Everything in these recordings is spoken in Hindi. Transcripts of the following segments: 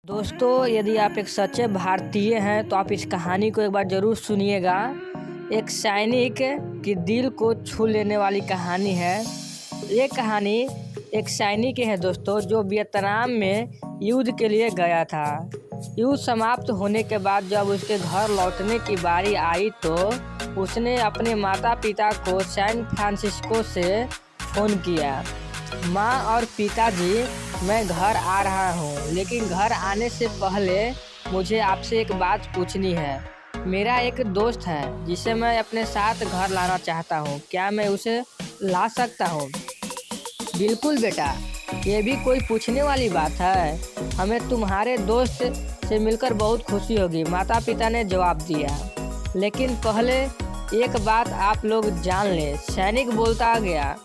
दोस्तों, यदि आप एक सच्चे भारतीय हैं तो आप इस कहानी को एक बार ज़रूर सुनिएगा। एक सैनिक की दिल को छू लेने वाली कहानी है। ये कहानी एक सैनिक है दोस्तों, जो वियतनाम में युद्ध के लिए गया था। युद्ध समाप्त होने के बाद जब उसके घर लौटने की बारी आई तो उसने अपने माता पिता को सैन फ्रांसिस्को से फ़ोन किया। माँ और पिताजी, मैं घर आ रहा हूँ, लेकिन घर आने से पहले मुझे आपसे एक बात पूछनी है। मेरा एक दोस्त है जिसे मैं अपने साथ घर लाना चाहता हूँ, क्या मैं उसे ला सकता हूँ? बिल्कुल बेटा, ये भी कोई पूछने वाली बात है। हमें तुम्हारे दोस्त से मिलकर बहुत खुशी होगी, माता पिता ने जवाब दिया। लेकिन पहले एक बात आप लोग जान लें, सैनिक बोलता गया।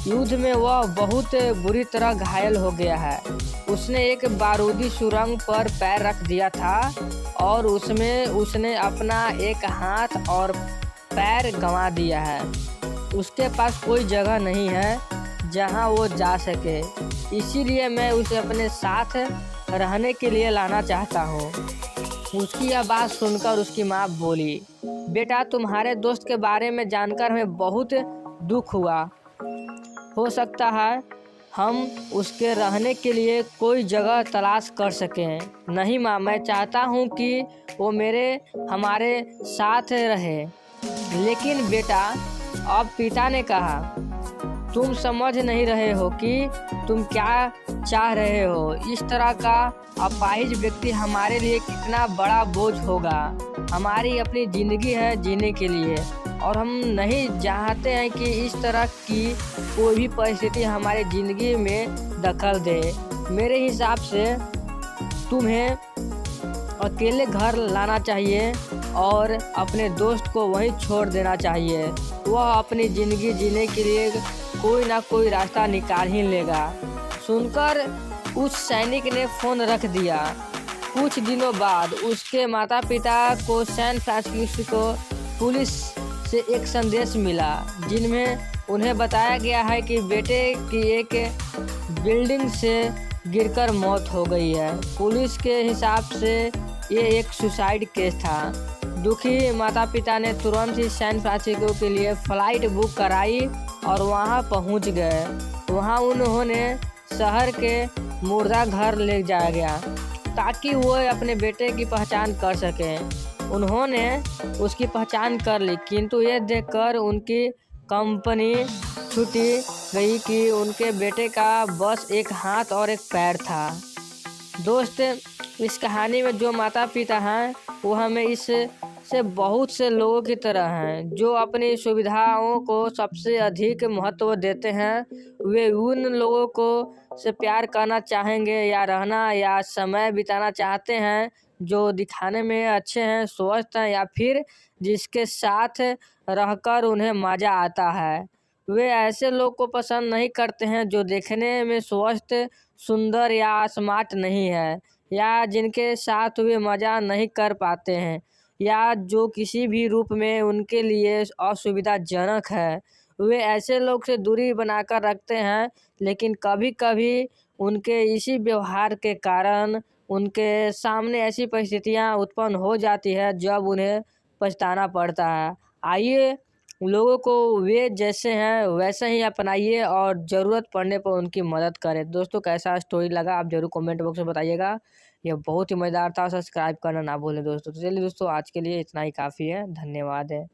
युद्ध में वह बहुत बुरी तरह घायल हो गया है। उसने एक बारूदी सुरंग पर पैर रख दिया था और उसमें उसने अपना एक हाथ और पैर गंवा दिया है। उसके पास कोई जगह नहीं है जहां वो जा सके, इसीलिए मैं उसे अपने साथ रहने के लिए लाना चाहता हूँ। उसकी यह बात सुनकर उसकी माँ बोली, बेटा, तुम्हारे दोस्त के बारे में जानकर हमें बहुत दुख हुआ। हो सकता है हम उसके रहने के लिए कोई जगह तलाश कर सकें। नहीं माँ, मैं चाहता हूँ कि वो हमारे साथ रहे। लेकिन बेटा, अब पिता ने कहा, तुम समझ नहीं रहे हो कि तुम क्या चाह रहे हो। इस तरह का अपाहिज व्यक्ति हमारे लिए कितना बड़ा बोझ होगा। हमारी अपनी ज़िंदगी है जीने के लिए, और हम नहीं चाहते हैं कि इस तरह की कोई भी परिस्थिति हमारी ज़िंदगी में दखल दे। मेरे हिसाब से तुम्हें अकेले घर लाना चाहिए और अपने दोस्त को वहीं छोड़ देना चाहिए। वह अपनी ज़िंदगी जीने के लिए कोई ना कोई रास्ता निकाल ही लेगा। सुनकर उस सैनिक ने फ़ोन रख दिया। कुछ दिनों बाद उसके माता पिता को सैन फ्रांसिस्को पुलिस से एक संदेश मिला, जिनमें उन्हें बताया गया है कि बेटे की एक बिल्डिंग से गिरकर मौत हो गई है। पुलिस के हिसाब से ये एक सुसाइड केस था। दुखी माता पिता ने तुरंत ही सैन फ्रांसिस्को के लिए फ़्लाइट बुक कराई और वहां पहुंच गए। वहां उन्होंने शहर के मुर्दा घर ले जाया गया ताकि वो अपने बेटे की पहचान कर सकें। उन्होंने उसकी पहचान कर ली, किंतु ये देखकर उनकी कंपनी छूटी गई कि उनके बेटे का बस एक हाथ और एक पैर था। दोस्त, इस कहानी में जो माता पिता हैं वो हमें इससे बहुत से लोगों की तरह हैं, जो अपनी सुविधाओं को सबसे अधिक महत्व देते हैं। वे उन लोगों को से प्यार करना चाहेंगे या रहना या समय बिताना चाहते हैं जो दिखाने में अच्छे हैं, स्वस्थ हैं, या फिर जिसके साथ रहकर उन्हें मज़ा आता है। वे ऐसे लोग को पसंद नहीं करते हैं जो देखने में स्वस्थ, सुंदर या स्मार्ट नहीं है, या जिनके साथ वे मज़ा नहीं कर पाते हैं, या जो किसी भी रूप में उनके लिए असुविधाजनक है। वे ऐसे लोग से दूरी बनाकर रखते हैं, लेकिन कभी-कभी उनके इसी व्यवहार के कारण उनके सामने ऐसी परिस्थितियां उत्पन्न हो जाती है जब उन्हें पछताना पड़ता है। आइए, लोगों को वे जैसे हैं वैसे ही अपनाइए और ज़रूरत पड़ने पर उनकी मदद करें। दोस्तों, कैसा स्टोरी लगा आप ज़रूर कमेंट बॉक्स में बताइएगा। यह बहुत ही मज़ेदार था। सब्सक्राइब करना ना भूलें दोस्तों। तो चलिए दोस्तों, आज के लिए इतना ही काफ़ी है। धन्यवाद है।